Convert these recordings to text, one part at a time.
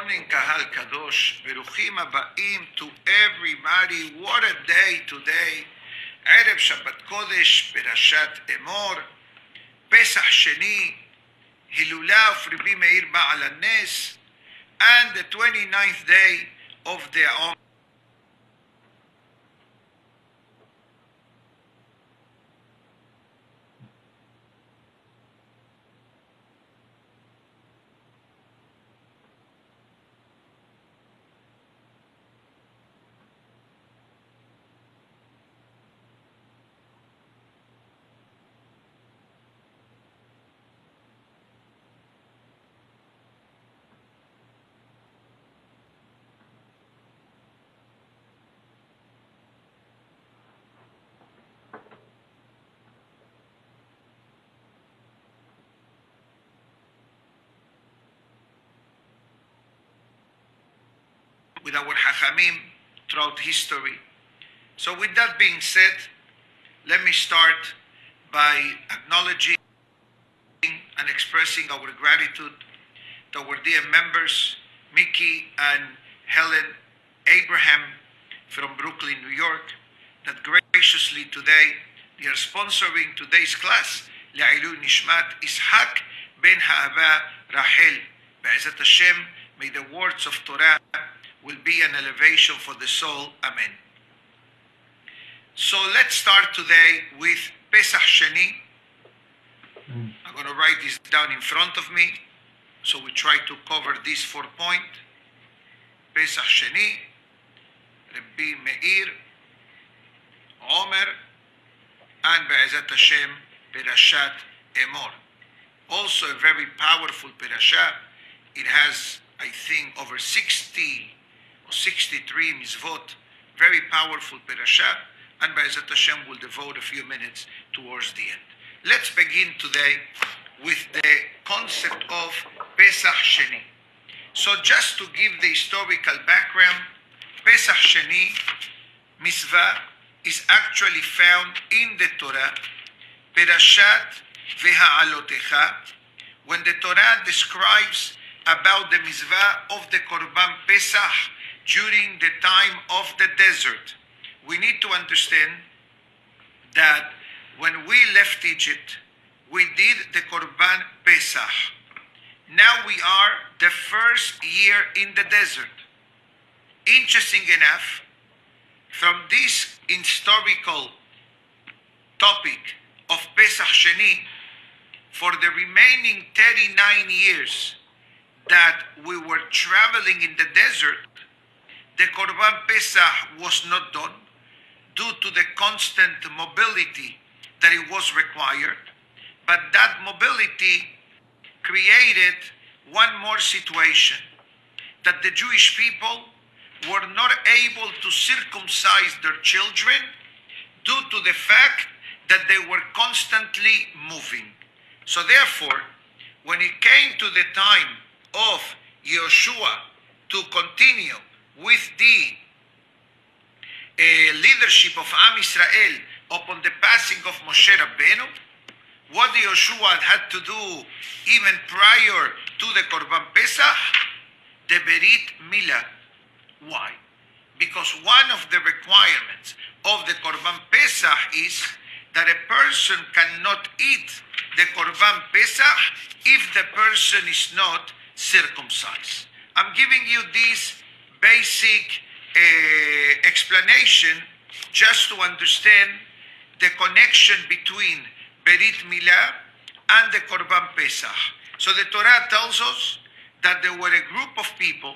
morning, Kahal Kadosh. Beruchim Aba'im to everybody. What a day today. Erev Shabbat Kodesh, Perashat Emor, Pesach Sheni, Hilula of Rabbi Meir Ba'al HaNes, and the 29th day of the Om. With our Hachamim throughout history. So with that being said, let me start by acknowledging and expressing our gratitude to our dear members, Mickey and Helen Abraham from Brooklyn, New York, that graciously today they are sponsoring today's class, Le'ilui Nishmat Ishak ben Ha'ava Rachel. Be'ezat Hashem, may the words of Torah will be an elevation for the soul. Amen. So let's start today with Pesach Sheni. I'm going to write this down in front of me, so we try to cover these 4 points. Pesach Sheni, Rabbi Meir, Omer, and Be'ezat Hashem, Perashat Emor. Also a very powerful parasha. It has, I think, over 60 or 63 mitzvot, very powerful parasha, and Be'ezat Hashem will devote a few minutes towards the end. Let's begin today with the concept of Pesach Sheni. So just to give the historical background, Pesach Sheni mitzvah is actually found in the Torah, Perashat Veha'alotecha, when the Torah describes about the mitzvah of the Korban Pesach during the time of the desert. We need to understand that when we left Egypt, we did the Korban Pesach. Now we are the first year in the desert. Interesting enough, from this historical topic of Pesach Sheni, for the remaining 39 years that we were traveling in the desert, the Korban Pesach was not done due to the constant mobility that it was required. But that mobility created one more situation, that the Jewish people were not able to circumcise their children due to the fact that they were constantly moving. So therefore, when it came to the time of Yeshua to continue with the leadership of Am Israel upon the passing of Moshe Rabbeinu, what Yeshua had to do even prior to the Korban Pesach, the Berit Milah. Why? Because one of the requirements of the Korban Pesach is that a person cannot eat the Korban Pesach if the person is not circumcised. I'm giving you this basic explanation just to understand the connection between Berit Milah and the Korban Pesach. So the Torah tells us that there were a group of people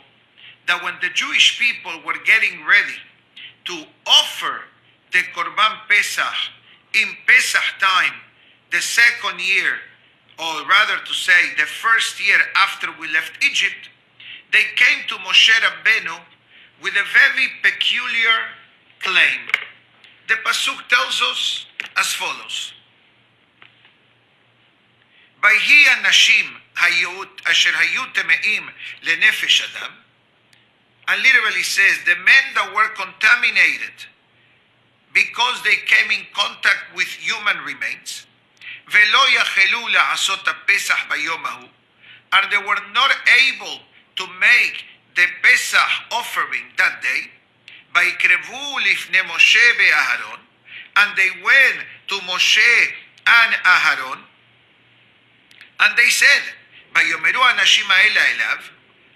that when the Jewish people were getting ready to offer the Korban Pesach in Pesach time, the second year, or rather to say the first year after we left Egypt, they came to Moshe Rabbeinu with a very peculiar claim. The Pasuk tells us as follows: Vayhi anashim asher hayu temeim lenefesh adam, and literally says the men that were contaminated because they came in contact with human remains, velo yachelu la'asot ha'pesach bayom hahu, and they were not able to make the Pesach offering that day, ויקרבו לפני משה ואהרון, and they went to Moshe and Aharon, and they said, ויאמרו האנשים האלה אליו,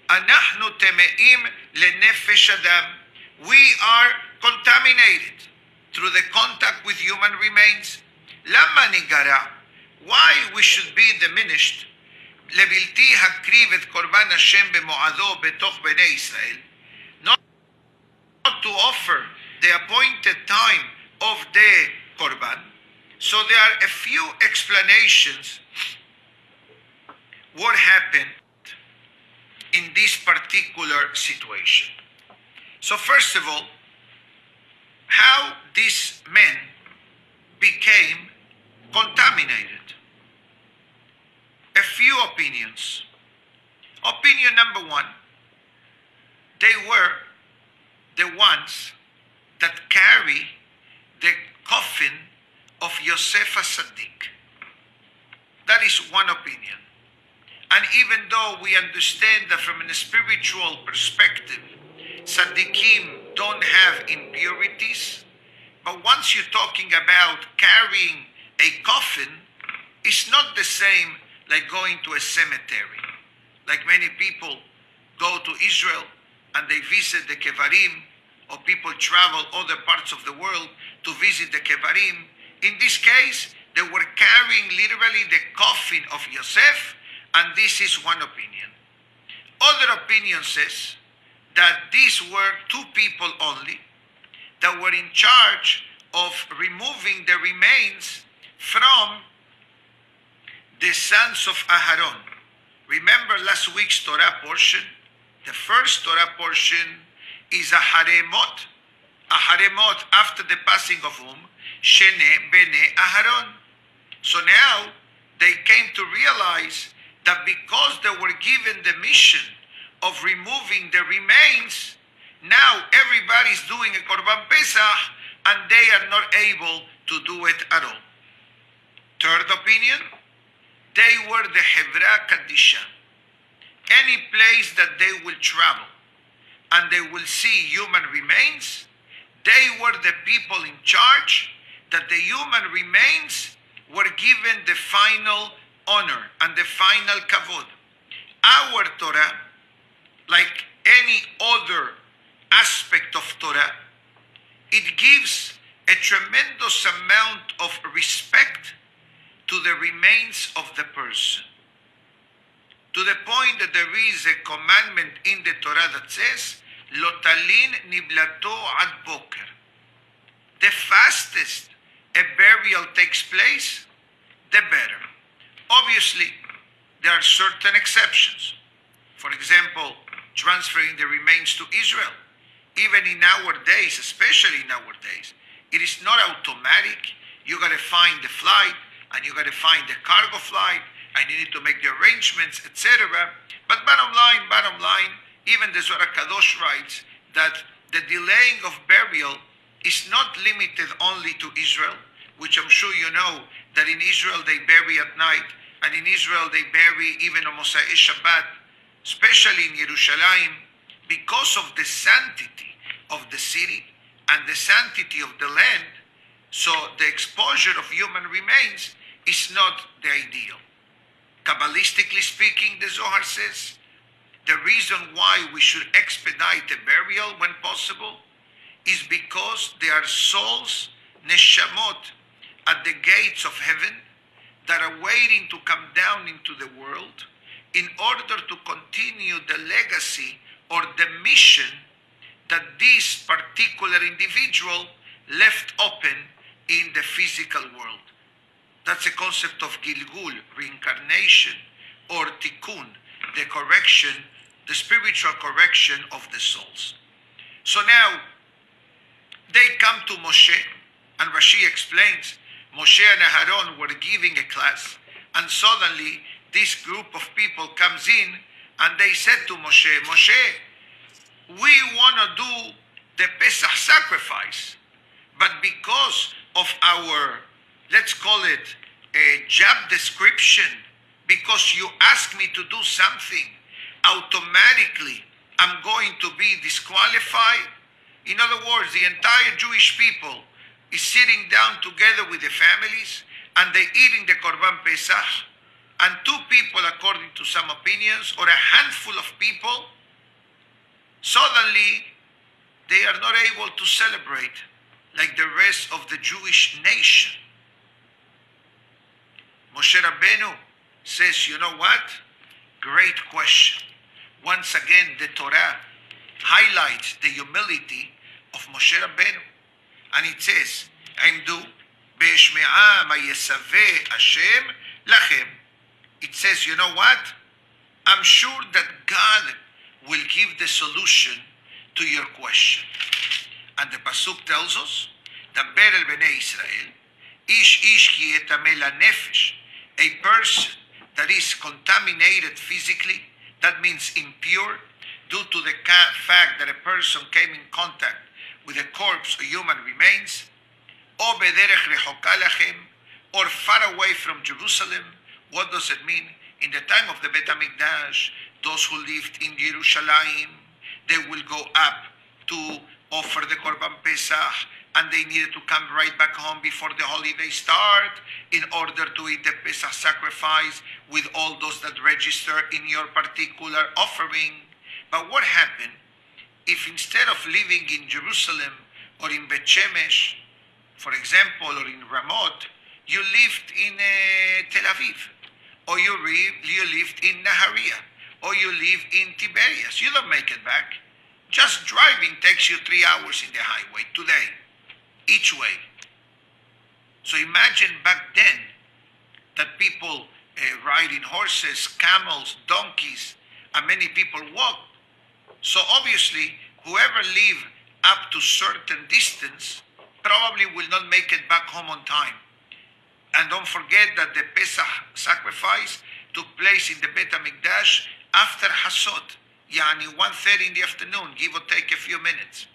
אנחנו טמאים לנפש אדם. We are contaminated through the contact with human remains. למה ניגרע? Why we should be diminished? לבלתי הקריב את קורבן השם במועדו בתוך בני ישראל. Not to offer the appointed time of the korban. So there are a few explanations what happened in this particular situation. So first of all, how these men became contaminated. A few opinions. Opinion number one, they were the ones that carry the coffin of Yosef Tzaddik. That is one opinion. And even though we understand that from a spiritual perspective, tzaddikim don't have impurities, but once you're talking about carrying a coffin, it's not the same like going to a cemetery. Like many people go to Israel and they visit the kevarim, or people travel other parts of the world to visit the kevarim. In this case, they were carrying literally the coffin of Yosef, and this is one opinion. Other opinion says that these were two people only that were in charge of removing the remains from the sons of Aharon. Remember last week's Torah portion? The first Torah portion is a haremot. A haremot after the passing of whom? Shene bene Aharon. So now they came to realize that because they were given the mission of removing the remains, now everybody's doing a Korban Pesach and they are not able to do it at all. Third opinion, they were the Hevra Kadisha. Any place that they will travel and they will see human remains, they were the people in charge that the human remains were given the final honor and the final kavod. Our Torah, like any other aspect of Torah, it gives a tremendous amount of respect to the remains of the person. To the point that there is a commandment in the Torah that says, Lo talin niblato ad boker. The fastest a burial takes place, the better. Obviously, there are certain exceptions. For example, transferring the remains to Israel. Even in our days, especially in our days, it is not automatic. You got to find the flight, and you got to find the cargo flight, and you need to make the arrangements, etc. But bottom line, even the Zohar Kadosh writes that the delaying of burial is not limited only to Israel, which I'm sure you know that in Israel they bury at night, and in Israel they bury even on Mosai Shabbat, especially in Yerushalayim, because of the sanctity of the city and the sanctity of the land. So the exposure of human remains is not the ideal. Kabbalistically speaking, the Zohar says, the reason why we should expedite a burial when possible is because there are souls, neshamot, at the gates of heaven that are waiting to come down into the world in order to continue the legacy or the mission that this particular individual left open in the physical world. That's a concept of Gilgul, reincarnation, or tikkun, the correction, the spiritual correction of the souls. So now, they come to Moshe, and Rashi explains, Moshe and Aharon were giving a class, and suddenly this group of people comes in, and they said to Moshe, Moshe, we want to do the Pesach sacrifice, but because of our, let's call it a job description, because you asked me to do something, automatically I'm going to be disqualified. In other words, the entire Jewish people is sitting down together with the families and they're eating the Korban Pesach. And two people, according to some opinions, or a handful of people, suddenly they are not able to celebrate like the rest of the Jewish nation. Moshe Rabbeinu says, you know what? Great question. Once again, the Torah highlights the humility of Moshe Rabbeinu. And it says, Imdu be'eshme'a ma yesaveh Hashem lachem. It says, you know what? I'm sure that God will give the solution to your question. And the Pasuk tells us, Daber el Bnei Israel, ish ki etameh lanefesh, a person that is contaminated physically, that means impure, due to the fact that a person came in contact with a corpse or human remains, or bederech rechoka lachem, or far away from Jerusalem. What does it mean? In the time of the Bet HaMikdash, those who lived in Jerusalem, they will go up to offer the Korban Pesach, and they needed to come right back home before the holiday start in order to eat the Pesach sacrifice with all those that register in your particular offering. But what happened if instead of living in Jerusalem or in Bet Shemesh, for example, or in Ramot, you lived in Tel Aviv, or you lived in Nahariya, or you live in Tiberias? You don't make it back. Just driving takes you 3 hours in the highway today, each way. So imagine back then that people ride in horses, camels, donkeys, and many people walk. So obviously, whoever live up to certain distance probably will not make it back home on time. And don't forget that the Pesach sacrifice took place in the Bet HaMikdash after Hasod, yani 1:30 in the afternoon, give or take a few minutes.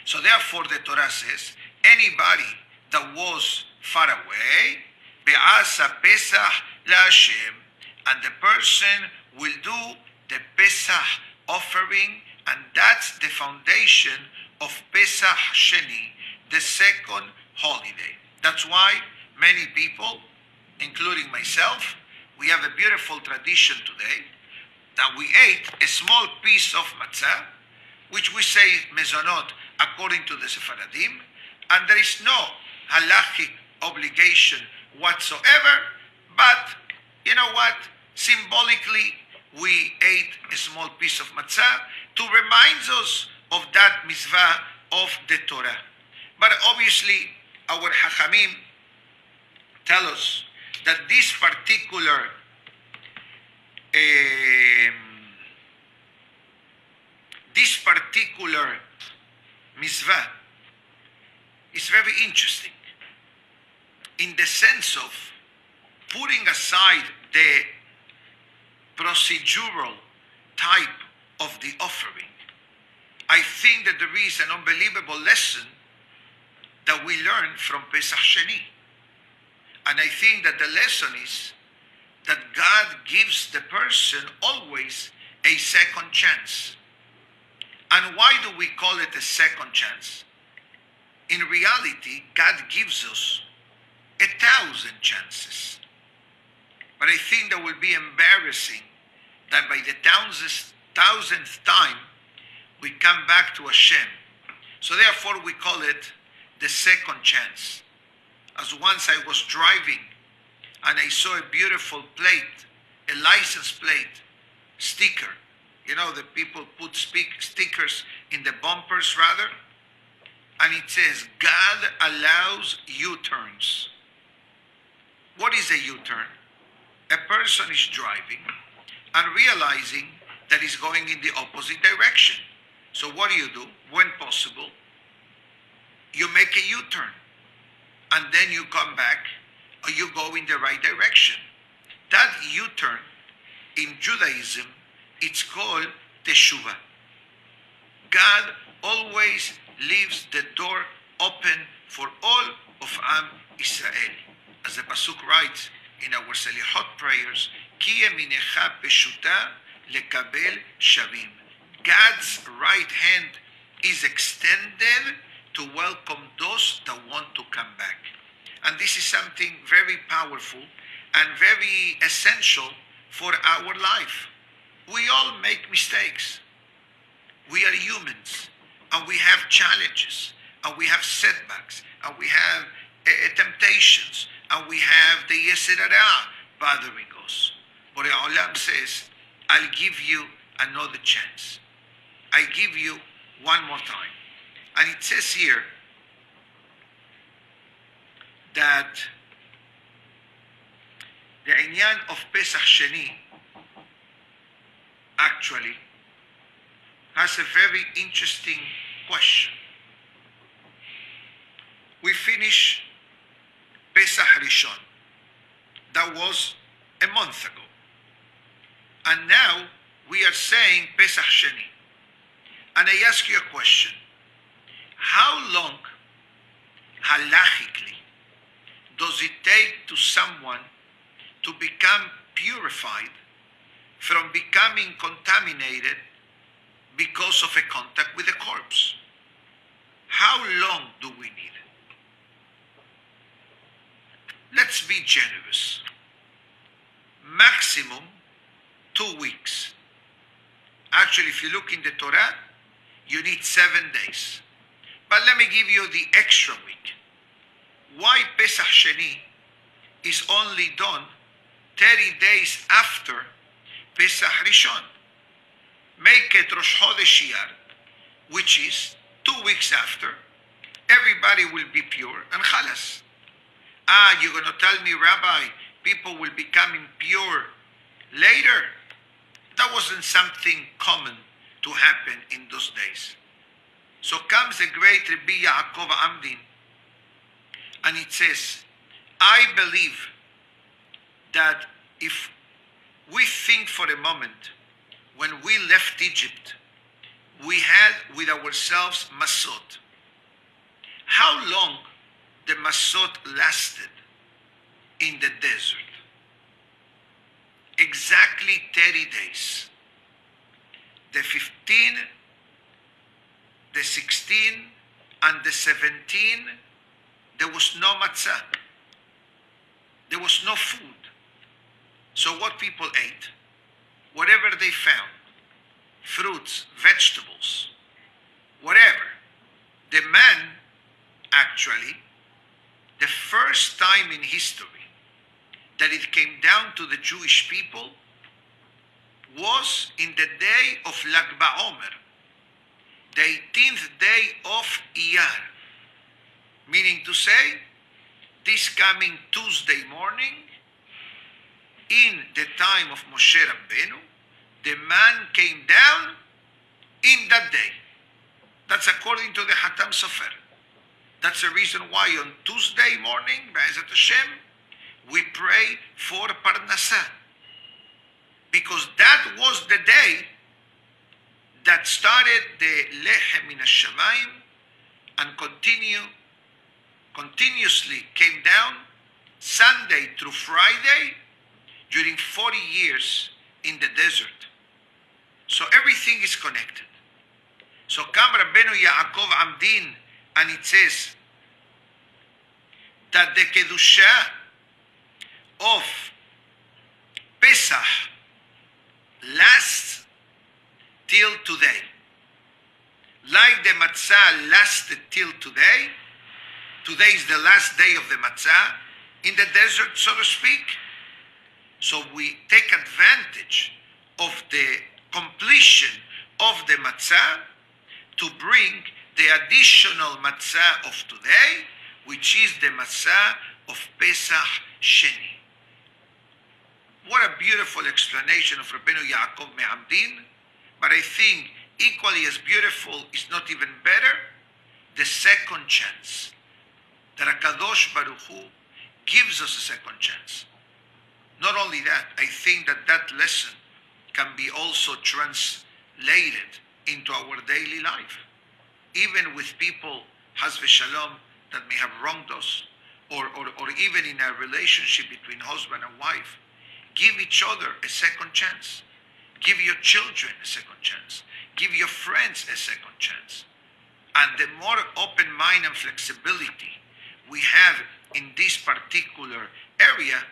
So therefore the Torah says, anybody that was far away, be'asa Pesach la'Hashem, and the person will do the Pesach offering, and that's the foundation of Pesach Sheni, the second holiday. That's why many people, including myself, we have a beautiful tradition today that we ate a small piece of matzah, which we say mezonot according to the Sephardim, and there is no halachic obligation whatsoever, but you know what? Symbolically, we ate a small piece of matzah to remind us of that mitzvah of the Torah. But obviously, our Hachamim tell us that this particular mitzvah is very interesting in the sense of putting aside the procedural type of the offering. I think that there is an unbelievable lesson that we learn from Pesach Sheni. And I think that the lesson is that God gives the person always a second chance. And why do we call it a second chance? In reality, God gives us 1,000 chances. But I think that will be embarrassing that by the thousandth time, we come back to Hashem. So therefore we call it the second chance. As once I was driving and I saw a beautiful plate, a license plate, sticker. You know, the people put stickers in the bumpers rather. And it says, God allows U-turns. What is a U-turn? A person is driving and realizing that he's going in the opposite direction. So what do? When possible, you make a U-turn. And then you come back, or you go in the right direction. That U-turn, in Judaism, it's called teshuvah. God always leaves the door open for all of Am Israel. As the Pasuk writes in our Selihot prayers, Ki eminecha peshuta lekabel shavim. God's right hand is extended to welcome those that want to come back. And this is something very powerful and very essential for our life. We all make mistakes. We are humans, and we have challenges, and we have setbacks, and we have temptations, and we have the Yetzer Hara bothering us. But Olam says, I'll give you another chance. I give you one more time. And it says here that the inyan of Pesach Sheni actually has a very interesting question. We finish Pesach Rishon. That was a month ago. And now we are saying Pesach Sheni. And I ask you a question. How long, halachically, does it take to someone to become purified from becoming contaminated because of a contact with a corpse? How long do we need? Let's be generous. Maximum 2 weeks. Actually, if you look in the Torah, you need 7 days. But let me give you the extra week. Why Pesach Sheni is only done 30 days after Pesach Rishon? Make it Rosh Chodesh Iyar, which is 2 weeks after. Everybody will be pure and chalas. You're going to tell me, Rabbi, people will become impure later? That wasn't something common to happen in those days. So comes the great Rabbi Yaakov Amdin, and it says, I believe that if we think for a moment, when we left Egypt, we had with ourselves Masot. How long the Masot lasted in the desert? Exactly 30 days. The 15, the 16, and the 17, there was no matzah. There was no food. So what people ate? Whatever they found. Fruits, vegetables, whatever. The man, actually, the first time in history that it came down to the Jewish people was in the day of Lag BaOmer, the 18th day of Iyar, meaning to say, this coming Tuesday morning, in the time of Moshe Rabbeinu, the man came down in that day. That's according to the Hatam Sofer. That's the reason why on Tuesday morning, Be'ezat Hashem, we pray for Parnasah. Because that was the day that started the Lechem min Hashamayim and continuously came down Sunday through Friday during 40 years in the desert. So everything is connected. So Kam Rabbeinu Yaakov Amdin, and it says that the Kedusha of Pesach lasts till today. Like the matzah lasted till today, today is the last day of the matzah in the desert, so to speak. So we take advantage of the completion of the matzah to bring the additional matzah of today, which is the matzah of Pesach Sheni. What a beautiful explanation of Rabbeinu Yaakov Me'amdin, but I think equally as beautiful, is not even better, the second chance. That HaKadosh Baruch Hu gives us a second chance. Not only that, I think that that lesson can be also translated into our daily life. Even with people, Haz v'Shalom, that may have wronged us, or even in a relationship between husband and wife, give each other a second chance. Give your children a second chance. Give your friends a second chance. And the more open mind and flexibility we have in this particular area,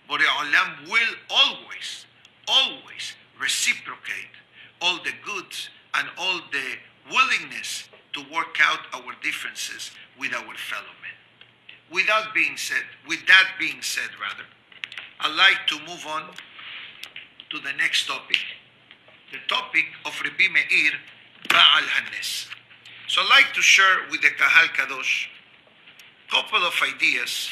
Borei Olam will always, always reciprocate all the goods and all the willingness to work out our differences with our fellow men. With that being said, I'd like to move on to the next topic, the topic of Rabbi Meir Baal Hanes. So I'd like to share with the Kahal Kadosh a couple of ideas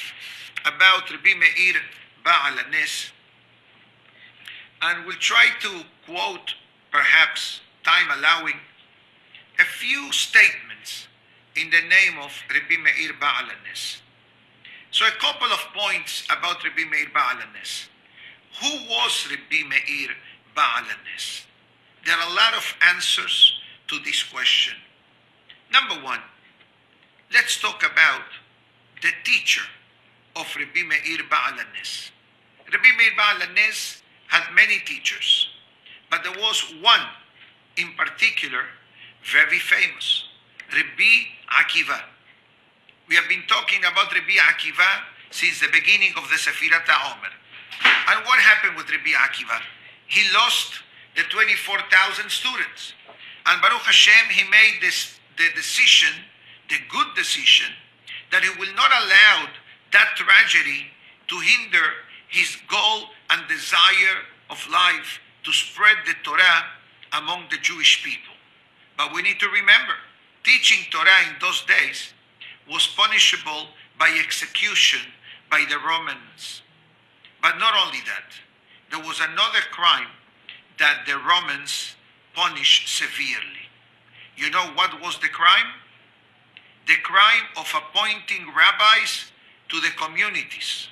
about Rabbi Meir Baal Hanes, and we'll try to quote, perhaps time allowing, a few statements in the name of Rabbi Meir Baal Hanes. So a couple of points about Rabbi Meir Baal Hanes. Who was Rabbi Meir Baal Hanes? There are a lot of answers to this question. Number one, let's talk about the teacher of Rabbi Meir Baal Hanes. Rabbi Meir Baal Hanes had many teachers, but there was one in particular very famous, Rabbi Akiva. We have been talking about Rabbi Akiva since the beginning of the Sefirat HaOmer. And what happened with Rabbi Akiva? He lost the 24,000 students. And Baruch Hashem, he made the decision, the good decision, that he will not allow that tragedy to hinder his goal and desire of life to spread the Torah among the Jewish people. But we need to remember, teaching Torah in those days was punishable by execution by the Romans. But not only that, there was another crime that the Romans punished severely. You know what was the crime? The crime of appointing rabbis to the communities.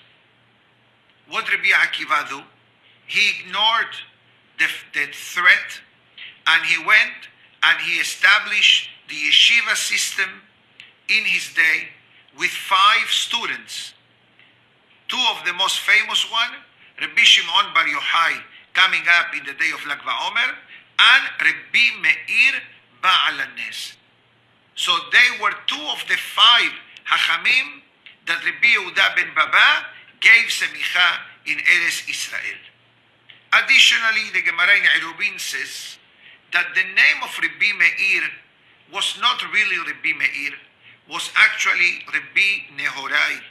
What Rabbi Akiva do? He ignored the threat, and he went and he established the yeshiva system in his day with 5 students. 2 of the most famous one, Rabbi Shimon Bar Yochai, coming up in the day of Lag BaOmer, and Rabbi Meir Baal Hanes. So they were 2 of the 5 Hachamim that Rabbi Yehuda ben Baba gave semicha in Eretz Israel. Additionally, the Gemara in Erubin says that the name of Rabbi Meir was not really Rabbi Meir, was actually Rabbi Nehorai.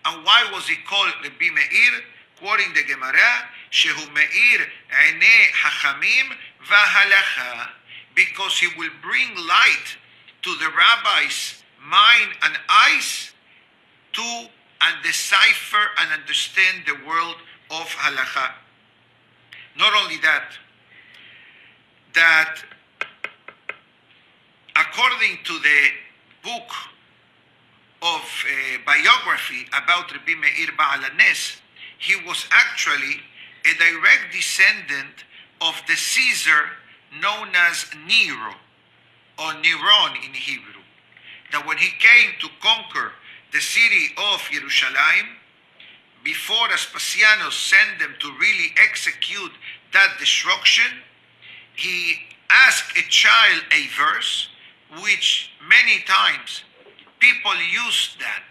And why was he called Rabbi Meir? Quoting the Gemara, Shehu Meir Ene Hachamim V'Halacha, because he will bring light to the rabbis' mind and eyes to decipher and understand the world of Halacha. Not only that, according to the book of biography about Rabbi Meir Baal Hanes, he was actually a direct descendant of the Caesar known as Nero, or Neron in Hebrew. That when he came to conquer the city of Jerusalem, before Vespasiano sent them to really execute that destruction, he asked a child a verse, which many times people use that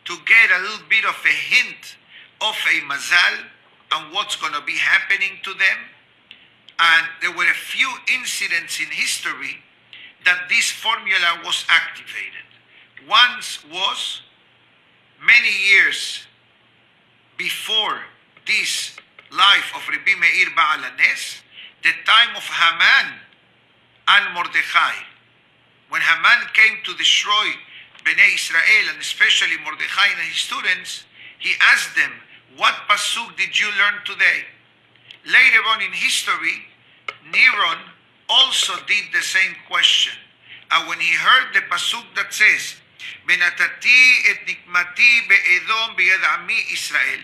to get a little bit of a hint of a mazal and what's going to be happening to them. And there were a few incidents in history that this formula was activated. Once was many years before this life of Rabbi Meir Baal Hanes, the time of Haman and Mordechai. When Haman came to destroy Bnei Israel, and especially Mordechai and his students, he asked them, what pasuk did you learn today? Later on in history, Neron also did the same question. And when he heard the pasuk that says, Benatati et nikmati be'edom b'yed ami Israel,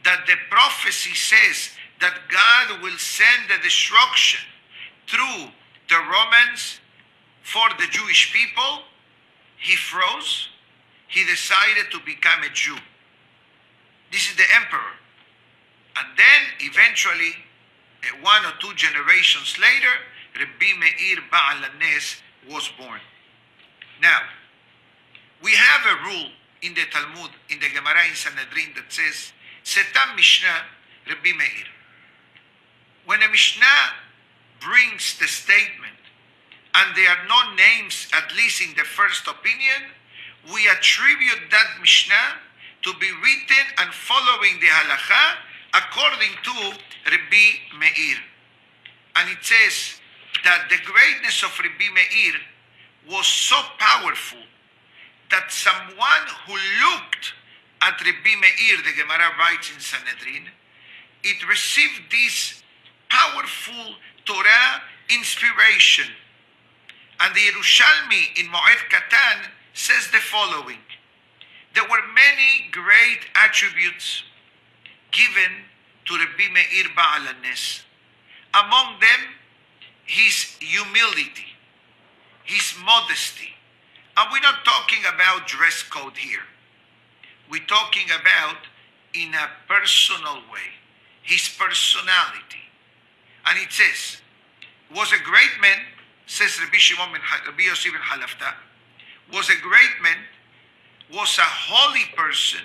that the prophecy says that God will send the destruction through the Romans for the Jewish people, he froze. He decided to become a Jew. This is the emperor. And then eventually, 1 or 2 generations later, Rabbi Meir Baal HaNes was born. Now, we have a rule in the Talmud, in the Gemara in Sanhedrin, that says, Setam Mishnah Rabbi Meir. When a Mishnah brings the statement, and there are no names, at least in the first opinion, we attribute that Mishnah to be written and following the halacha according to Rabbi Meir. And it says that the greatness of Rabbi Meir was so powerful that someone who looked at Rabbi Meir, the Gemara writes in Sanhedrin, it received this powerful Torah inspiration. And the Yerushalmi in Moed Katan says the following: there were many great attributes given to Rabbi Meir Baal HaNes. Among them, his humility, his modesty. And we're not talking about dress code here. We're talking about in a personal way, his personality. And it says, was a great man, says Rabbi Yosef ben Halafta, was a great man, was a holy person,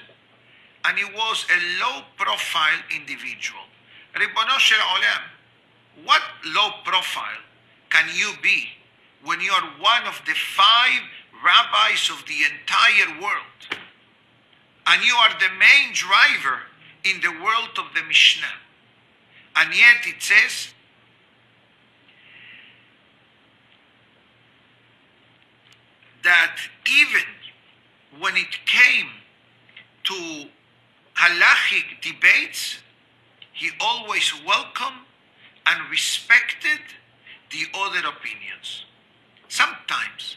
and he was a low-profile individual. Ribono shel Olam, what low profile can you be when you are one of the 5 rabbis of the entire world, and you are the main driver in the world of the Mishnah? And yet it says that even when it came to halachic debates, he always welcomed and respected the other opinions. Sometimes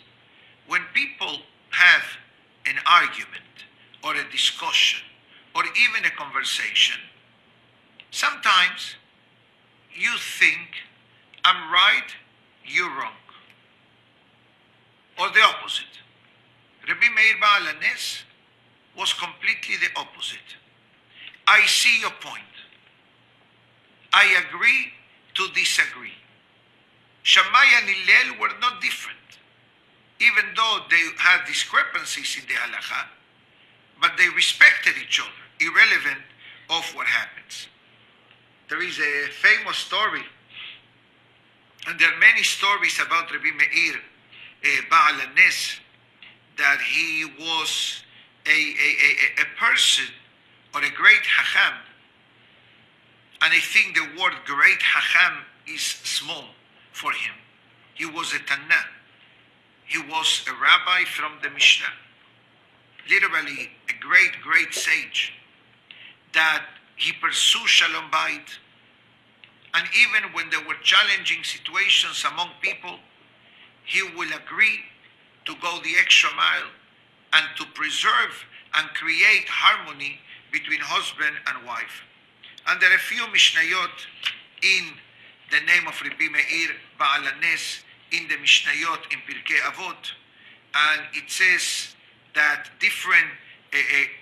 when people have an argument or a discussion or even a conversation, sometimes you think, I'm right, you're wrong. Or the opposite. Rabbi Meir Baal HaNes was completely the opposite. I see your point. I agree to disagree. Shammai and Hillel were not different, even though they had discrepancies in the halacha, but they respected each other, irrelevant of what happens. There is a famous story, and there are many stories about Rabbi Meir Baal HaNes, that he was a person or a great hacham, and I think the word great hacham is small for him. He was a Tana. He was a rabbi from the Mishnah. Literally a great sage, that he pursued Shalom Bayit. And even when there were challenging situations among people, he will agree to go the extra mile and to preserve and create harmony between husband and wife. And there are a few Mishnayot in the name of Rabbi Meir Baal HaNes in the Mishnayot in Pirkei Avot, and it says that different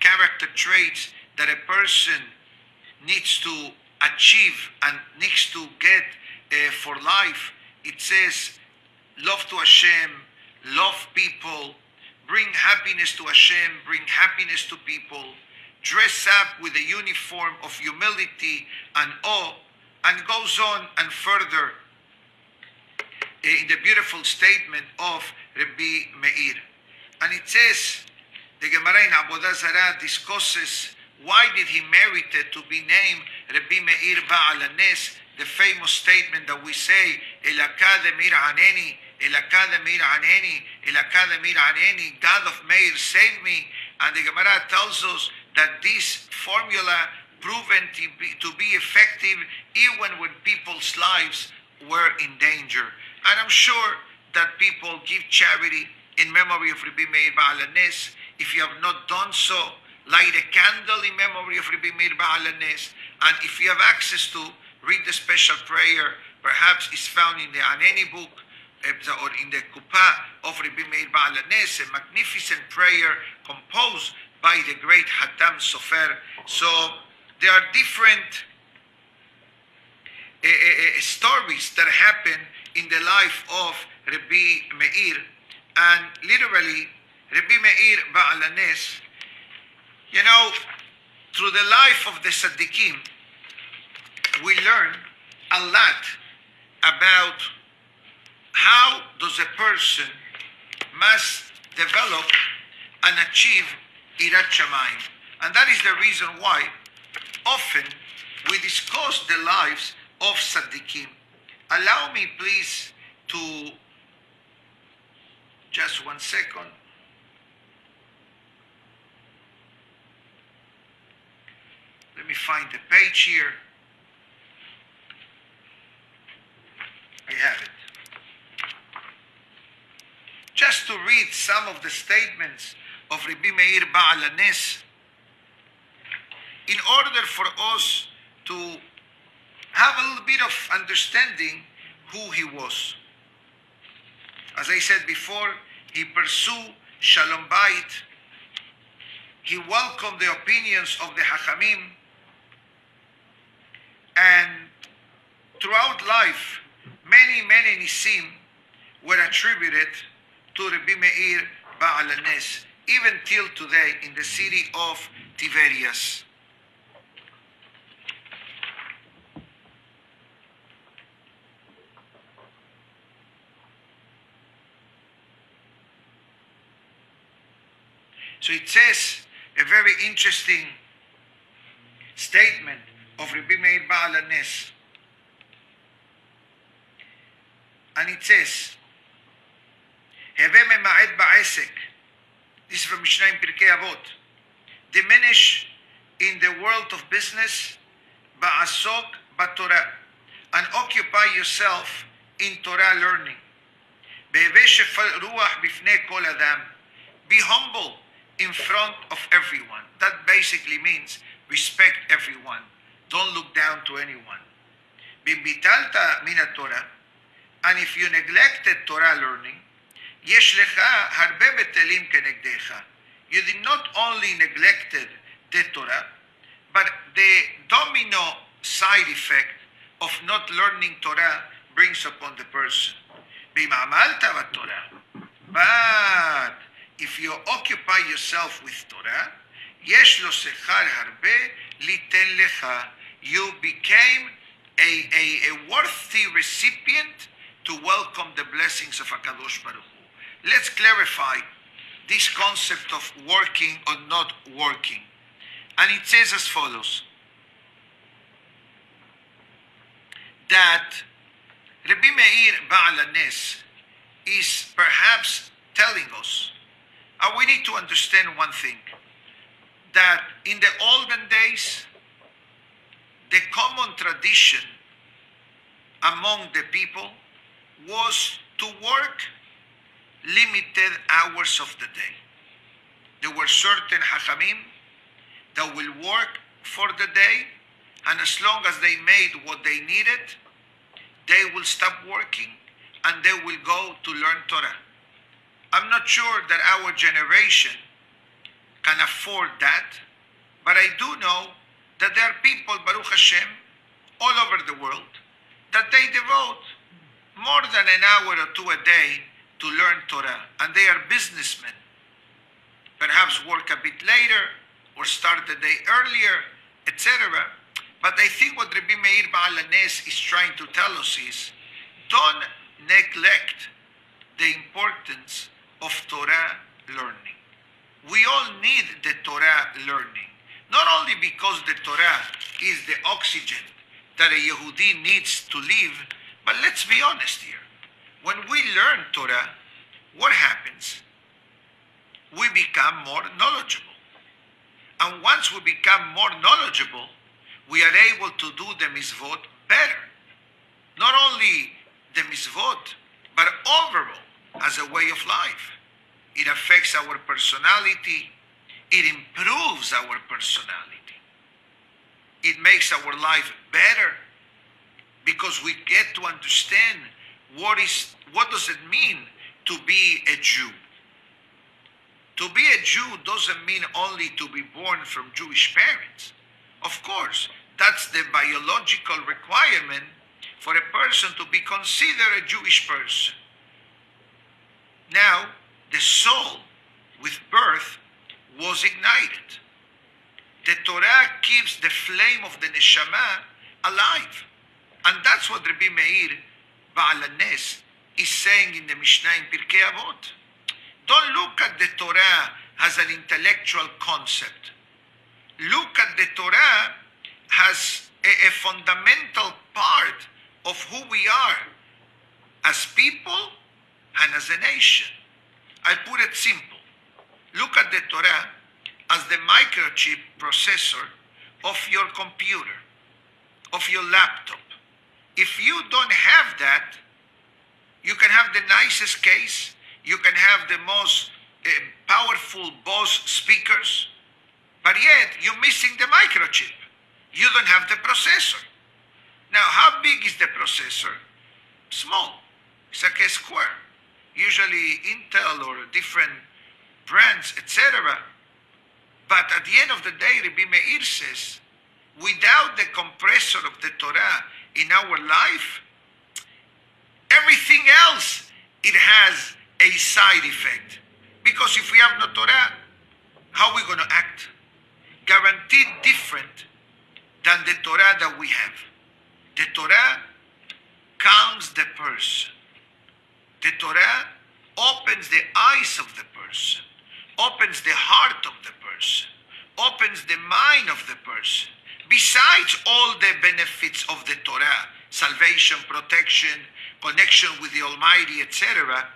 character traits that a person needs to achieve and needs to get for life. It says, love to Hashem, love people, bring happiness to Hashem, bring happiness to people, dress up with a uniform of humility and awe, and goes on and further in the beautiful statement of Rabbi Meir. And it says, the Gemara in Avodah Zarah discusses why did he merit it to be named Rabbi Meir Baal HaNes, the famous statement that we say, Elaka de Meir Haneni, Elaka de Meir Haneni, Elaka de Meir Haneni, God of Meir, save me. And the Gemara tells us that this formula proven to be effective even when people's lives were in danger. And I'm sure that people give charity in memory of Rabbi Meir Baal HaNes. If you have not done so, light a candle in memory of Rabbi Meir Baal HaNes. And if you have access to, read the special prayer, perhaps it's found in the Aneni book, or in the Kuppah of Rabbi Meir Baal HaNes, a magnificent prayer composed by the great Hatam Sofer. So there are different stories that happen in the life of Rabbi Meir, and literally Rabbi Meir Ba'al HaNes, through the life of the Tzaddikim, we learn a lot about how does a person must develop and achieve Irat Shamayim. And that is the reason why often we discuss the lives of Tzaddikim. Allow me please to, just 1 second. Let me find the page here. I have it. Just to read some of the statements of Rabbi Meir Ba'al HaNes, in order for us to have a little bit of understanding who he was. As I said before, he pursued Shalom Bayit. He welcomed the opinions of the Hachamim. And throughout life, many Nisim were attributed to Rabbi Meir Ba'al HaNes, even till today in the city of Tiberias. So it says a very interesting statement of Rabbi Meir Ba'al HaNes. And it says, Heve mema'ed ba'esek. This is from Mishnah in Pirkei Avot. Diminish in the world of business, ba'asok ba'torah, and occupy yourself in Torah learning. Be'heve shefal ruach bifnei kol adam. Be humble in front of everyone. That basically means respect everyone. Don't look down to anyone. Bimbitalta min Torah, and if you neglected Torah learning, yesh lecha harbe betelim kenegdecha. You did not only neglected the Torah, but the domino side effect of not learning Torah brings upon the person. Bima'amalta v'Torah. But if you occupy yourself with Torah, yesh lo sechar harbe liten lecha. You became a worthy recipient to welcome the blessings of HaKadosh Baruch Hu. Let's clarify this concept of working or not working. And it says as follows, that Rabbi Meir Ba'al HaNes is perhaps telling us, and we need to understand one thing, that in the olden days, the common tradition among the people was to work limited hours of the day. There were certain Hachamim that will work for the day, and as long as they made what they needed, they will stop working and they will go to learn Torah. I'm not sure that our generation can afford that, but I do know that there are people, Baruch Hashem, all over the world, that they devote more than an hour or two a day to learn Torah, and they are businessmen. Perhaps work a bit later or start the day earlier, etc. But I think what Rabbi Meir Ba'al HaNes is trying to tell us is, don't neglect the importance of Torah learning. We all need the Torah learning, not only because the Torah is the oxygen that a Yehudi needs to live, but let's be honest here. When we learn Torah, what happens? We become more knowledgeable. And once we become more knowledgeable, we are able to do the mitzvot better. Not only the mitzvot, but overall as a way of life. It affects our personality. It improves our personality. It makes our life better because we get to understand what does it mean to be a Jew. To be a Jew doesn't mean only to be born from Jewish parents. Of course, that's the biological requirement for a person to be considered a Jewish person. Now, the soul with birth was ignited. The Torah keeps the flame of the neshama alive. And that's what Rabbi Meir Baal HaNes is saying in the Mishnah in Pirkei Avot. Don't look at the Torah as an intellectual concept. Look at the Torah as a fundamental part of who we are as people and as a nation. I'll put it simple. Look at the Torah as the microchip processor of your computer, of your laptop. If you don't have that, you can have the nicest case, you can have the most powerful Bose speakers, but yet you're missing the microchip. You don't have the processor. Now, how big is the processor? Small. It's like a square. Usually Intel or different brands, etc. But at the end of the day, Rabbi Meir says, without the compressor of the Torah in our life, everything else, it has a side effect. Because if we have no Torah, how are we going to act? Guaranteed different than the Torah that we have. The Torah calms the person. The Torah opens the eyes of the person, opens the heart of the person, opens the mind of the person. Besides all the benefits of the Torah, salvation, protection, connection with the Almighty, etc.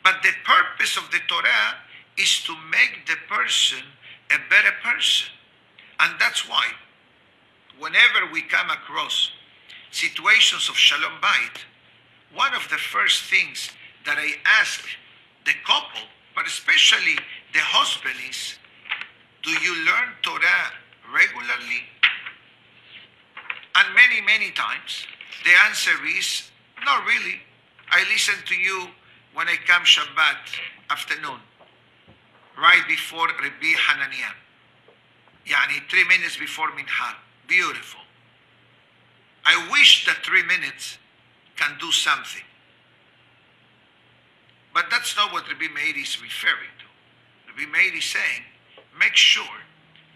But the purpose of the Torah is to make the person a better person. And that's why, whenever we come across situations of Shalom Bayit, one of the first things that I ask the couple, but especially the husband, is, do you learn Torah regularly? And many times, the answer is, not really. I listen to you when I come Shabbat afternoon, right before Rabbi Hananiah. Yani 3 minutes before Mincha. Beautiful. I wish that 3 minutes can do something. But that's not what Rabbi Meir is referring to. Rabbi Meir is saying, make sure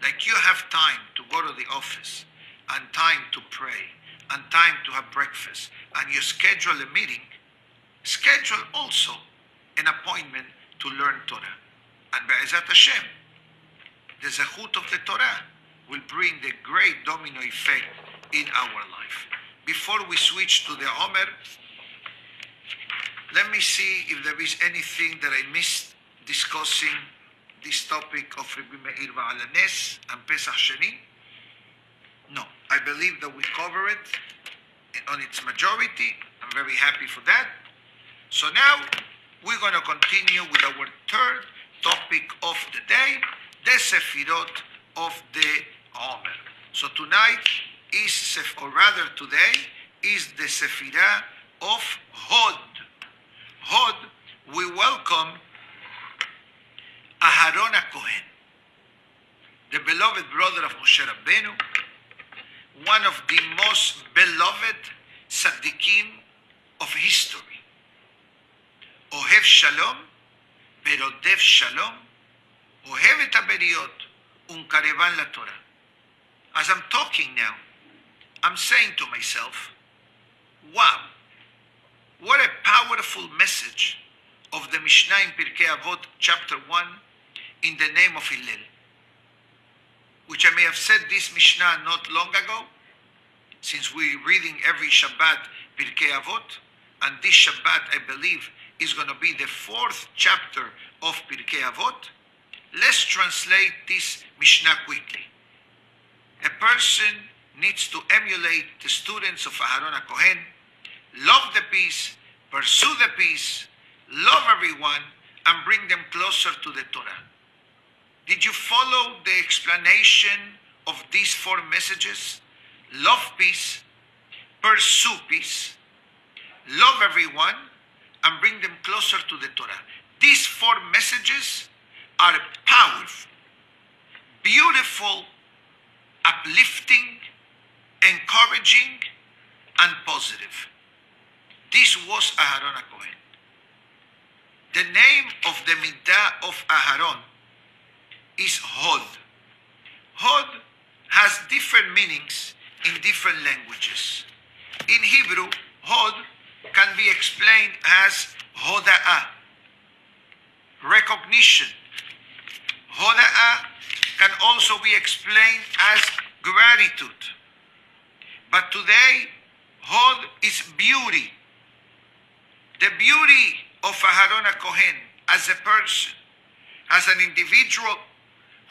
that you have time to go to the office, and time to pray, and time to have breakfast, and you schedule a meeting, schedule also an appointment to learn Torah. And Be'ezat Hashem, the zechut of the Torah will bring the great domino effect in our life. Before we switch to the Omer, let me see if there is anything that I missed discussing this topic of Rabbi Meir Baal HaNes and Pesach Sheni. No, I believe that we cover it on its majority. I'm very happy for that. So now we're going to continue with our third topic of the day, the Sefirot of the Omer. So tonight is, or rather today, is the Sefirah of Hod. Hod, we welcome Aharon HaKohen, the beloved brother of Moshe Rabbeinu, one of the most beloved tzaddikim of history. Ohev Shalom, Berodev Shalom, Ohev et HaBeriot, Unkarevan LaTorah. As I'm talking now, I'm saying to myself, wow, what a powerful message of the Mishnah in Pirkei Avot, chapter 1, in the name of Hillel. Which I may have said this Mishnah not long ago, since we're reading every Shabbat Pirkei Avot, and this Shabbat, I believe, is going to be the 4th chapter of Pirkei Avot. Let's translate this Mishnah quickly. A person needs to emulate the students of Aharon HaKohen, love the peace, pursue the peace, love everyone, and bring them closer to the Torah. Did you follow the explanation of these 4 messages? Love peace, pursue peace, love everyone, and bring them closer to the Torah. These 4 messages are powerful, beautiful, uplifting, encouraging, and positive. This was Aharon HaKohen. The name of the midah of Aharon is Hod. Hod has different meanings in different languages. In Hebrew, Hod can be explained as Hoda'ah, recognition. Hoda'ah can also be explained as gratitude. But today, Hod is beauty. The beauty of Aharon HaKohen as a person, as an individual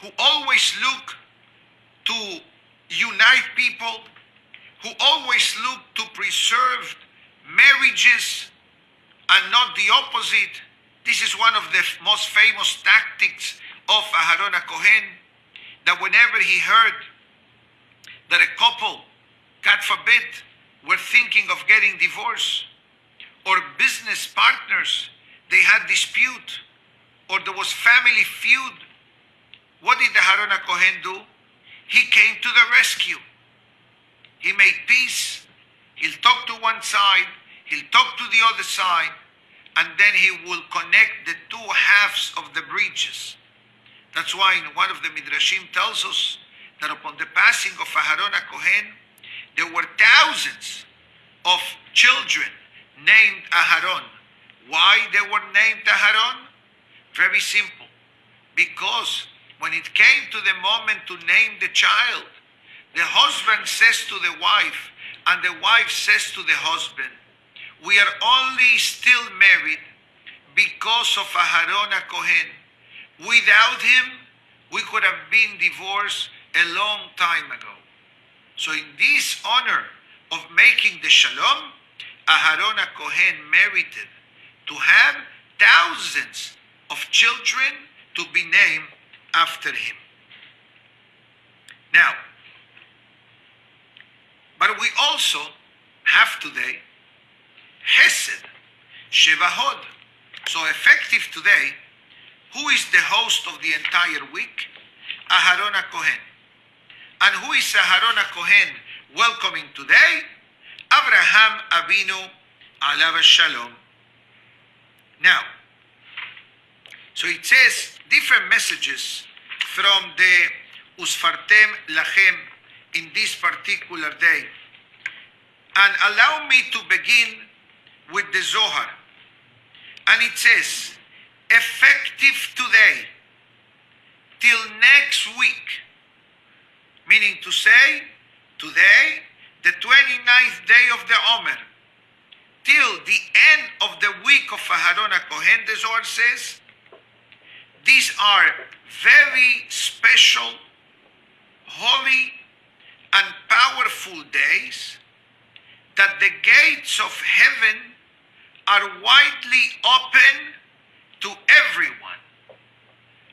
who always look to unite people, who always look to preserve marriages and not the opposite. This is one of the most famous tactics of Aharon HaKohen, that whenever he heard that a couple, God forbid, were thinking of getting divorced, or business partners, they had dispute, or there was family feud, what did Aharon HaKohen do? He came to the rescue. He made peace. He'll talk to one side, he'll talk to the other side, and then he will connect the two halves of the bridges. That's why one of the Midrashim tells us that upon the passing of Aharon HaKohen, there were thousands of children named Aharon. Why they were named Aharon? Very simple. Because when it came to the moment to name the child, the husband says to the wife, and the wife says to the husband, we are only still married because of Aharon HaKohen. Without him, we could have been divorced a long time ago. So in this honor of making the Shalom, Aharon HaKohen merited to have thousands of children to be named after him. Now, but we also have today Hesed, Shevahod. So effective today, who is the host of the entire week? Aharon HaKohen. And who is Aharon HaKohen welcoming today? Abraham Avinu alav shalom. Now, so it says different messages from the Usfartem Lachem in this particular day. And allow me to begin with the Zohar. And it says, effective today till next week, meaning to say, today, the 29th day of the Omer, till the end of the week of Aharon HaKohen, the Zohar says, these are very special, holy, and powerful days, that the gates of heaven are widely open to everyone.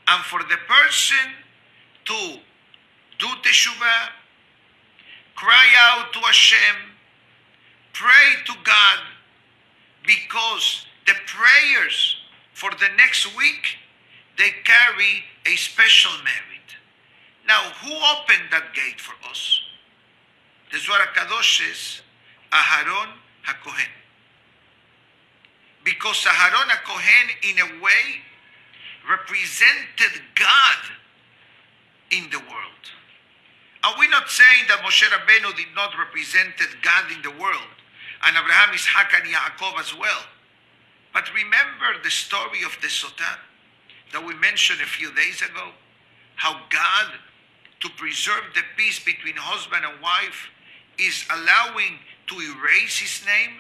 And for the person to do teshuvah, cry out to Hashem, pray to God, because the prayers for the next week, they carry a special merit. Now, who opened that gate for us? The Zohar HaKadosh says, Aharon HaKohen. Because Aharon HaKohen, in a way, represented God in the world. And we're not saying that Moshe Rabbeinu did not represent God in the world, and Abraham, Isaac, and Yaakov as well. But remember the story of the Sotah that we mentioned a few days ago, how God, to preserve the peace between husband and wife, is allowing to erase his name.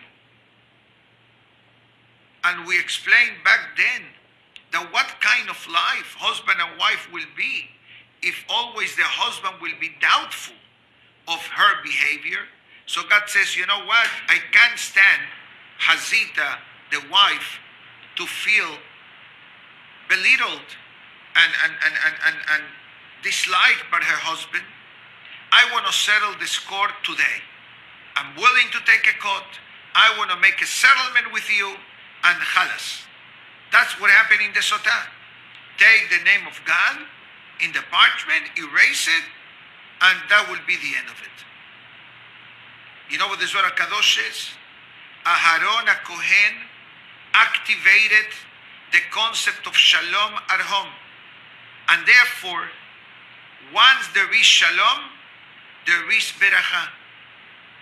And we explained back then that what kind of life husband and wife will be if always the husband will be doubtful of her behavior. So God says, you know what? I can't stand Hazita, the wife, to feel belittled and disliked by her husband. I want to settle this court today. I'm willing to take a cut. I want to make a settlement with you, and chalas. That's what happened in the Sotah. Take the name of God in the parchment, erase it, and that will be the end of it. You know what the Zohar Kadosh is? Aharon HaKohen activated the concept of Shalom at home. And therefore, once there is Shalom, there is Beracha.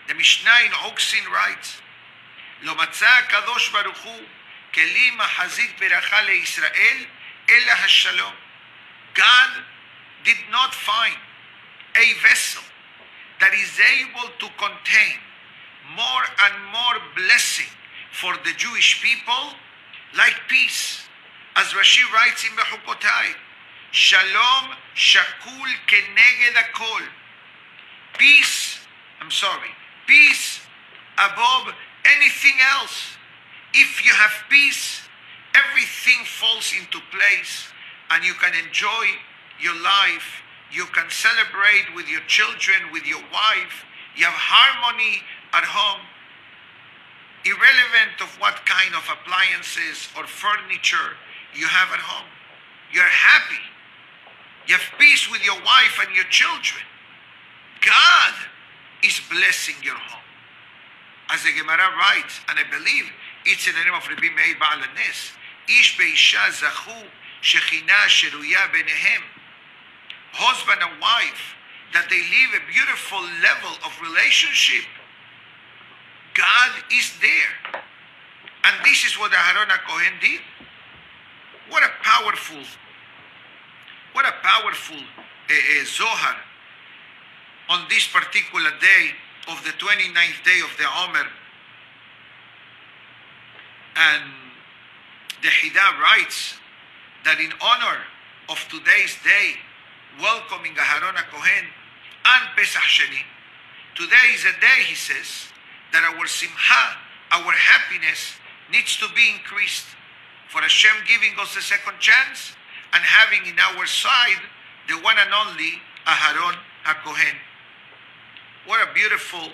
The Mishnah in Oxin writes, Lo matzah HaKadosh Baruch Hu keli mahazit beracha leIsrael ela haShalom. God did not find a vessel that is able to contain more and more blessing for the Jewish people like peace. As Rashi writes in Bechukotai, Shalom shakul keneged hakol. Peace above anything else. If you have peace, everything falls into place and you can enjoy your life. You can celebrate with your children, with your wife. You have harmony at home. Irrelevant of what kind of appliances or furniture you have at home. You're happy. You have peace with your wife and your children. God is blessing your home. As the Gemara writes, and I believe it's in the name of Rabbi Meir Baal HaNes, Ish be'isha zachu shechina sheruya benehem. Husband and wife, that they live a beautiful level of relationship. God is there. And this is what Aharon HaKohen did. What a powerful Zohar on this particular day of the 29th day of the Omer. And the Hidah writes that in honor of today's day, welcoming Aharon HaKohen and Pesach Sheni, today is a day, he says, that our simcha, our happiness, needs to be increased. For Hashem giving us a second chance and having in our side the one and only Aharon HaKohen. What a beautiful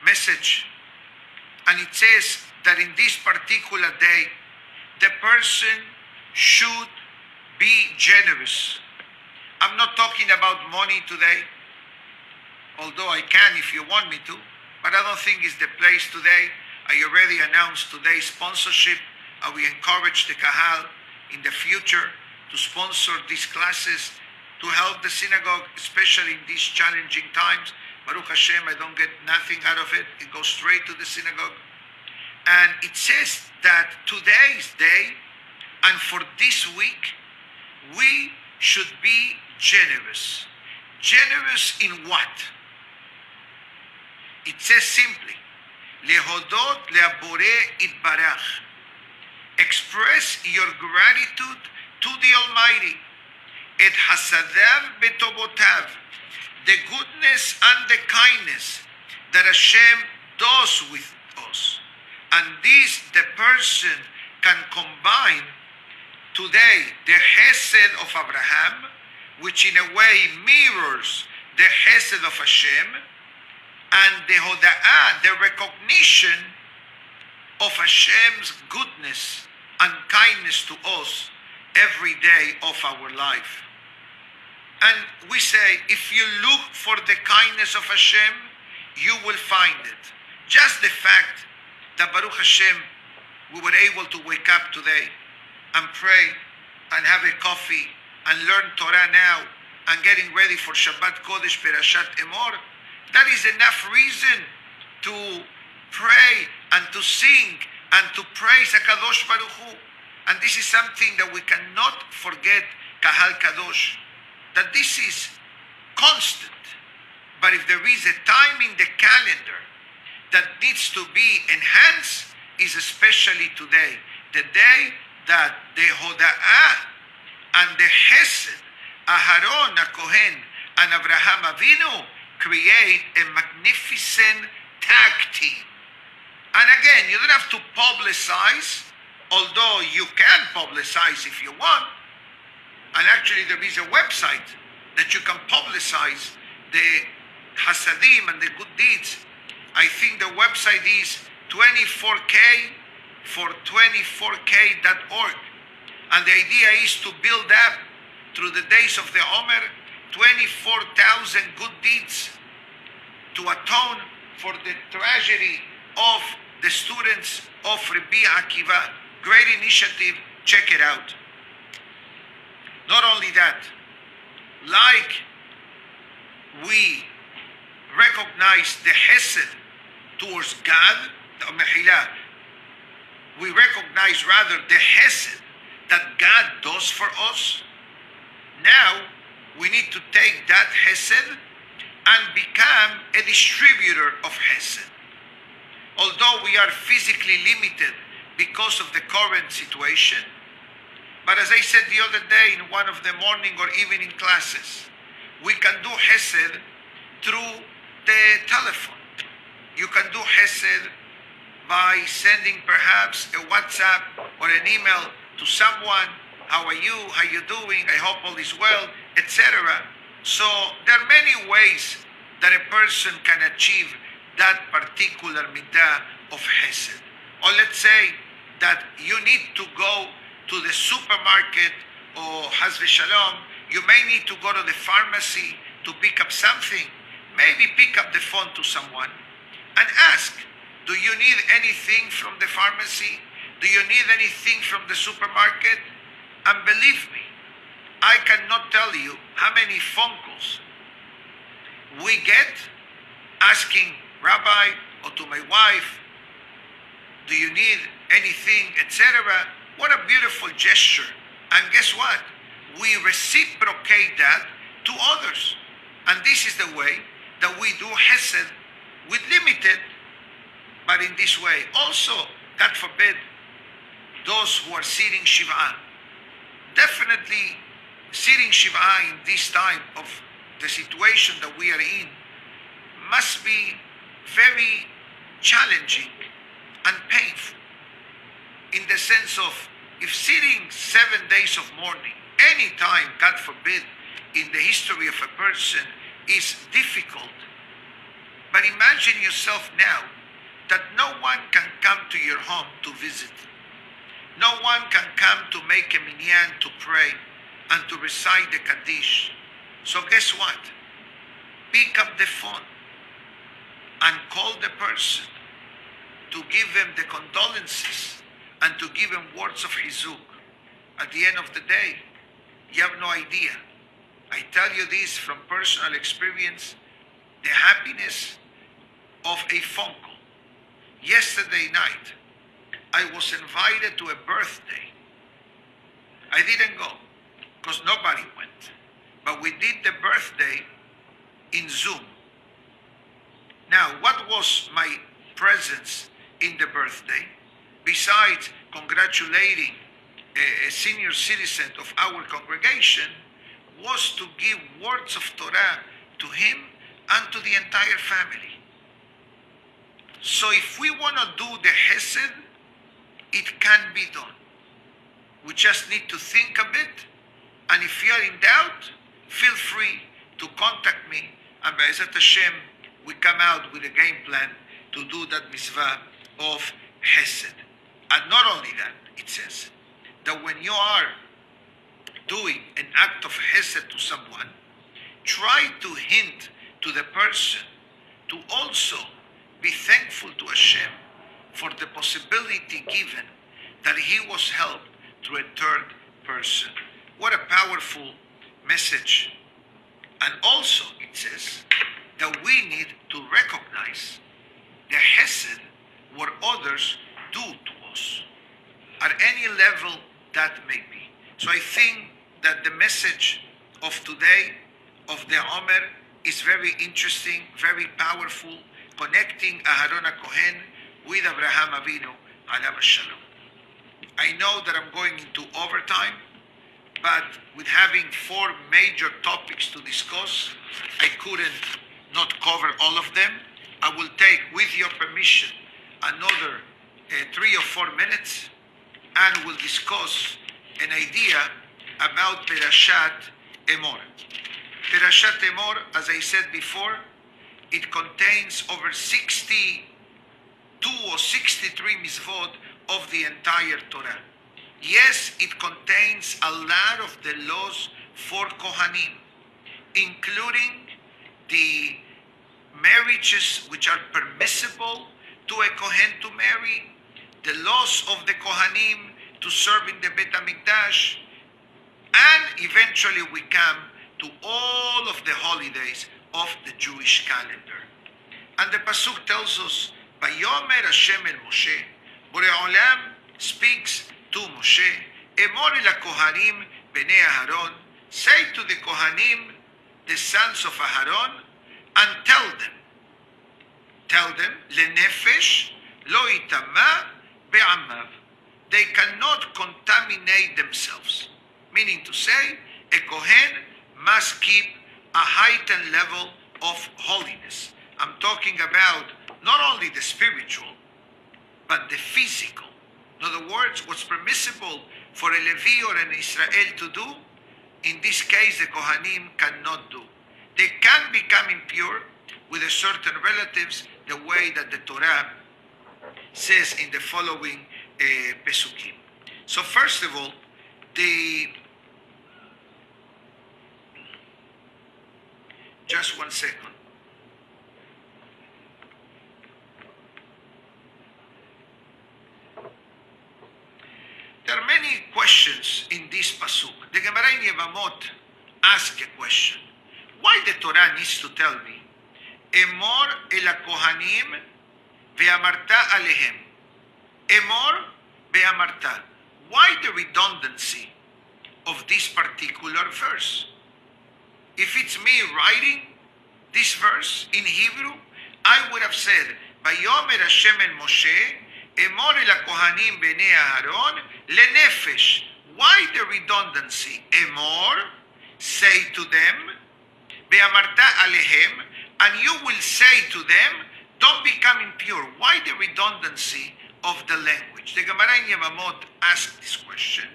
message. And it says that in this particular day, the person should be generous. I'm not talking about money today, although I can if you want me to, but I don't think it's the place today. I already announced today's sponsorship, and we encourage the Kahal in the future to sponsor these classes to help the synagogue, especially in these challenging times. Baruch Hashem, I don't get nothing out of it. It goes straight to the synagogue. And it says that today's day, and for this week, we should be generous. Generous in what? It says simply, Lehodot le'abore itbarach. Express your gratitude to the Almighty. Et hasadav betobotav. The goodness and the kindness that Hashem does with us. And this the person can combine today the Chesed of Abraham, which in a way mirrors the Chesed of Hashem, and the Hoda'ah, the recognition of Hashem's goodness and kindness to us every day of our life. And we say, if you look for the kindness of Hashem, you will find it. Just the fact that Baruch Hashem, we were able to wake up today and pray and have a coffee and learn Torah now and getting ready for Shabbat Kodesh Perashat Emor, that is enough reason to pray and to sing and to praise HaKadosh Baruch Hu. And this is something that we cannot forget, Kahal Kadosh, that this is constant. But if there is a time in the calendar that needs to be enhanced, is especially today, the day that the Hoda'ah and the Chesed, Aharon HaKohen and Abraham Avinu, create a magnificent tag team. And again, you don't have to publicize, although you can publicize if you want. And actually there is a website that you can publicize the Hasadim and the good deeds. I think the website is 24k for 24k.org. And the idea is to build up through the days of the Omer 24,000 good deeds to atone for the tragedy of the students of Rabbi Akiva. Great initiative, check it out. Not only that, like we recognize the Hesed towards God, the Mehillah, we recognize rather the Hesed that God does for us. Now we need to take that Hesed and become a distributor of Hesed. Although we are physically limited because of the current situation, but as I said the other day in one of the morning or evening classes, we can do Hesed through the telephone. You can do Hesed by sending perhaps a WhatsApp or an email to someone. How are you? How you doing? I hope all is well, etc. So there are many ways that a person can achieve that particular midah of Hesed. Or let's say that you need to go to the supermarket, or Haz v'Shalom, you may need to go to the pharmacy to pick up something. Maybe pick up the phone to someone and ask, do you need anything from the pharmacy? Do you need anything from the supermarket? And believe me, I cannot tell you how many phone calls we get asking Rabbi or to my wife, do you need anything, etc. What a beautiful gesture. And guess what? We reciprocate that to others. And this is the way that we do Hesed with limited, but in this way. Also, God forbid, those who are sitting Shiv'ah. Definitely, sitting Shiv'ah in this time of the situation that we are in must be very challenging and painful. In the sense of, if sitting 7 days of mourning, any time, God forbid, in the history of a person is difficult, but imagine yourself now that no one can come to your home to visit. No one can come to make a minyan, to pray, and to recite the Kaddish. So guess what? Pick up the phone and call the person to give him the condolences and to give him words of Hizuk. At the end of the day, you have no idea. I tell you this from personal experience, the happiness of a phone call. Yesterday night, I was invited to a birthday. I didn't go because nobody went. But we did the birthday in Zoom. Now, what was my presence in the birthday? Besides congratulating a senior citizen of our congregation, was to give words of Torah to him and to the entire family. So if we want to do the Hesed, it can be done. We just need to think a bit, and if you are in doubt, feel free to contact me, and Be'ezat Hashem, we come out with a game plan to do that mitzvah of Hesed. And not only that, it says that when you are doing an act of Hesed to someone, try to hint to the person to also be thankful to Hashem for the possibility given that he was helped through a third person. What a powerful message. And also it says that we need to recognize the Hesed what others do to us, at any level that may be. So I think that the message of today, of the Omer, is very interesting, very powerful, connecting Aharon HaKohen with Abraham Avinu, alav shalom. I know that I'm going into overtime, but with having 4 major topics to discuss, I couldn't not cover all of them. I will take, with your permission, another 3 or 4 minutes, and we'll discuss an idea about Perashat Emor. Perashat Emor, as I said before, it contains over 62 or 63 mitzvot of the entire Torah. Yes, it contains a lot of the laws for Kohanim, including the marriages which are permissible to a Kohen to marry, the laws of the Kohanim to serve in the Bet HaMikdash, and eventually we come to all of the holidays of the Jewish calendar. And the Pasuk tells us, Vayomer Hashem el Moshe, Borei Olam speaks to Moshe, Emor el Kohanim bnei Aharon, say to the Kohanim, the sons of Aharon, and tell them, lenefesh lo itama be'amav, they cannot contaminate themselves. Meaning to say, a Kohen must keep a heightened level of holiness. I'm talking about not only the spiritual, but the physical. In other words, what's permissible for a Levi or an Israel to do, in this case the Kohanim cannot do. They can become impure with a certain relatives, the way that the Torah says in the following Pesukim. So first of all, just 1 second. There are many questions in this pasuk. The Gemara in Yevamot asks a question. Why the Torah needs to tell me, Emor el Kohanim ve'amarta alehem. Emor ve'amarta. Why the redundancy of this particular verse? If it's me writing this verse in Hebrew, I would have said, Vayomer Hashem el Moshe, Emor el Kohanim bnei Aharon, lenefesh. Why the redundancy? Emor, say to them, ve'amarta alehem, and you will say to them, don't become impure. Why the redundancy of the language? The Gemara in Yevamot asks this question,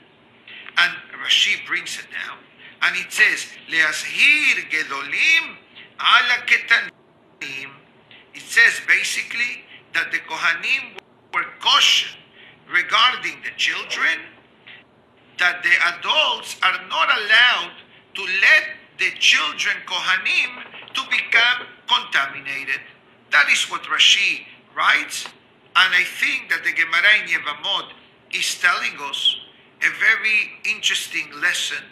and Rashi brings it down, and it says, le'azhir gedolim ala ketanim. It says basically that the Kohanim were cautioned regarding the children, that the adults are not allowed to let the children Kohanim to become contaminated. That is what Rashi writes, and I think that the Gemara in Yevamot is telling us a very interesting lesson.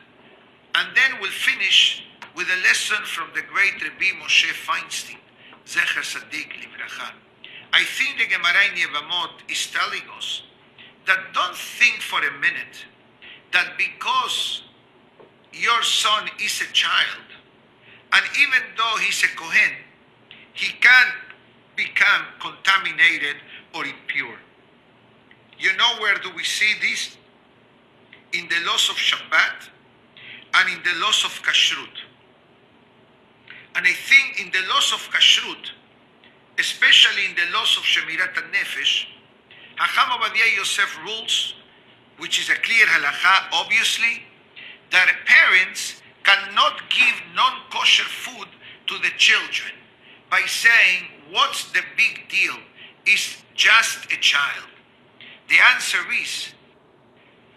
And then we'll finish with a lesson from the great Rabbi Moshe Feinstein, Zecher Tzadik Livracha. I think the Gemara in Yevamot is telling us that don't think for a minute that because your son is a child, and even though he's a Kohen, he can become contaminated or impure. You know where do we see this? In the laws of Shabbat and in the laws of Kashrut. And I think in the laws of Kashrut, especially in the laws of Shemirat HaNefesh, Hacham Rabbi Yosef rules, which is a clear halacha, obviously, that parents cannot give non-kosher food to the children by saying, what's the big deal? It's just a child. The answer is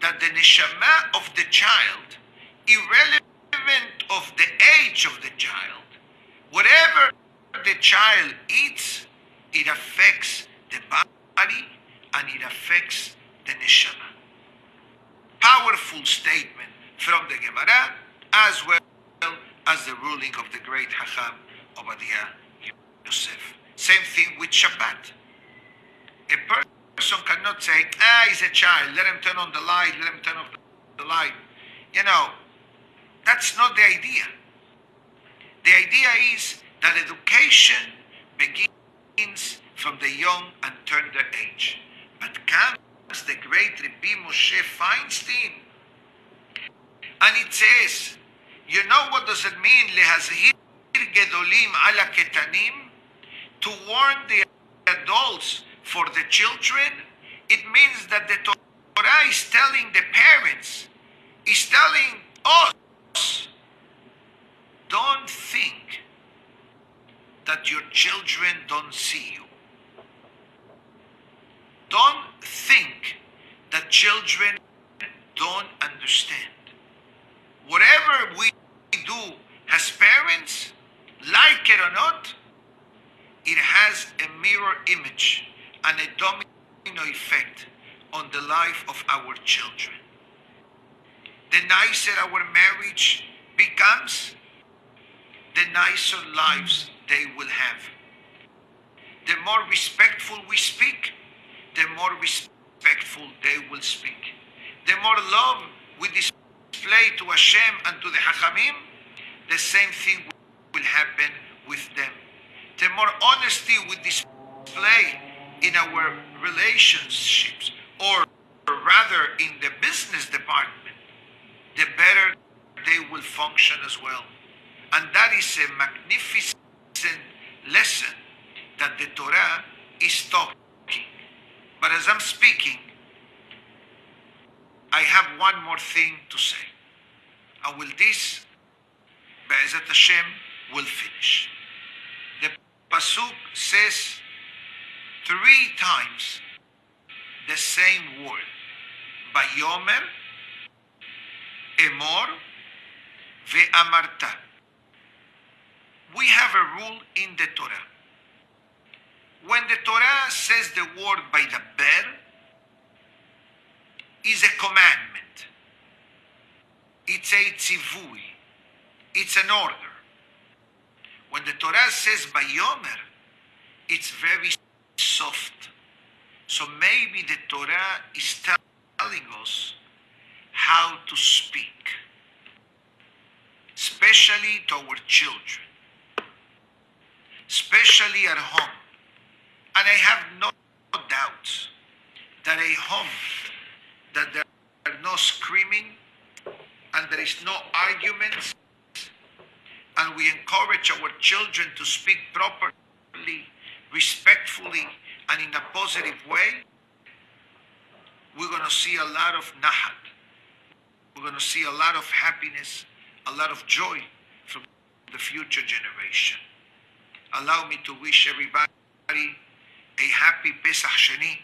that the neshama of the child, irrelevant of the age of the child, whatever the child eats, it affects the body and it affects the neshama. Powerful statement from the Gemara, as well as the ruling of the great Hacham Obadiah Yosef. Same thing with Shabbat. A person cannot say, he's a child, let him turn on the light, let him turn off the light. You know, that's not the idea. The idea is that education begins from the young and tender age. But comes the great Rabbi Moshe Feinstein, and it says, you know what does it mean? Lehazhir gedolim ala ketanim, to warn the adults for the children. It means that the Torah is telling the parents, is telling us, don't think that your children don't see you. Don't think that children don't understand. Whatever we do as parents, like it or not, it has a mirror image and a domino effect on the life of our children. The nicer our marriage becomes, the nicer lives they will have. The more respectful we speak, the more respectful they will speak. The more love we display to Hashem and to the Hachamim, the same thing will happen with them. The more honesty we display in our relationships, or rather in the business department, the better they will function as well. And that is a magnificent lesson that the Torah is talking. But as I'm speaking, I have one more thing to say. And with this, Be'ezat Hashem will finish. The Pasuk says 3 times the same word. Vayomer, Emor, Ve'amarta. We have a rule in the Torah. When the Torah says the word by the ber, is a commandment. It's a tzivui. It's an order. When the Torah says Vayomer, it's very soft. So maybe the Torah is telling us how to speak, especially to our children, especially at home. And I have no doubts that a home that there are no screaming and there is no arguments, and we encourage our children to speak properly, respectfully, and in a positive way, we're going to see a lot of nahat. We're going to see a lot of happiness, a lot of joy from the future generation. Allow me to wish everybody a happy Pesach Sheni.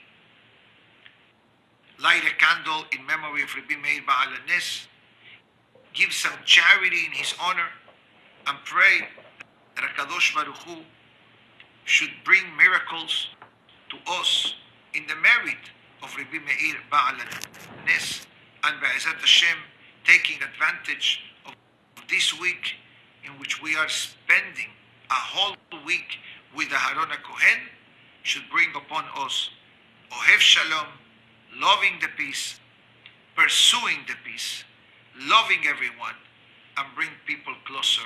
Light a candle in memory of Rabbi Meir Baal HaNes. Give some charity in his honor, and pray that HaKadosh Baruch Hu should bring miracles to us in the merit of Rabbi Meir Baal HaNes, and Be'ezat Hashem, taking advantage of this week in which we are spending a whole week with the Aharon HaKohen, should bring upon us Ohev Shalom, loving the peace, pursuing the peace, loving everyone, and bring people closer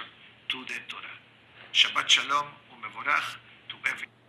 to the Torah. Shabbat Shalom u'mevorach to everyone.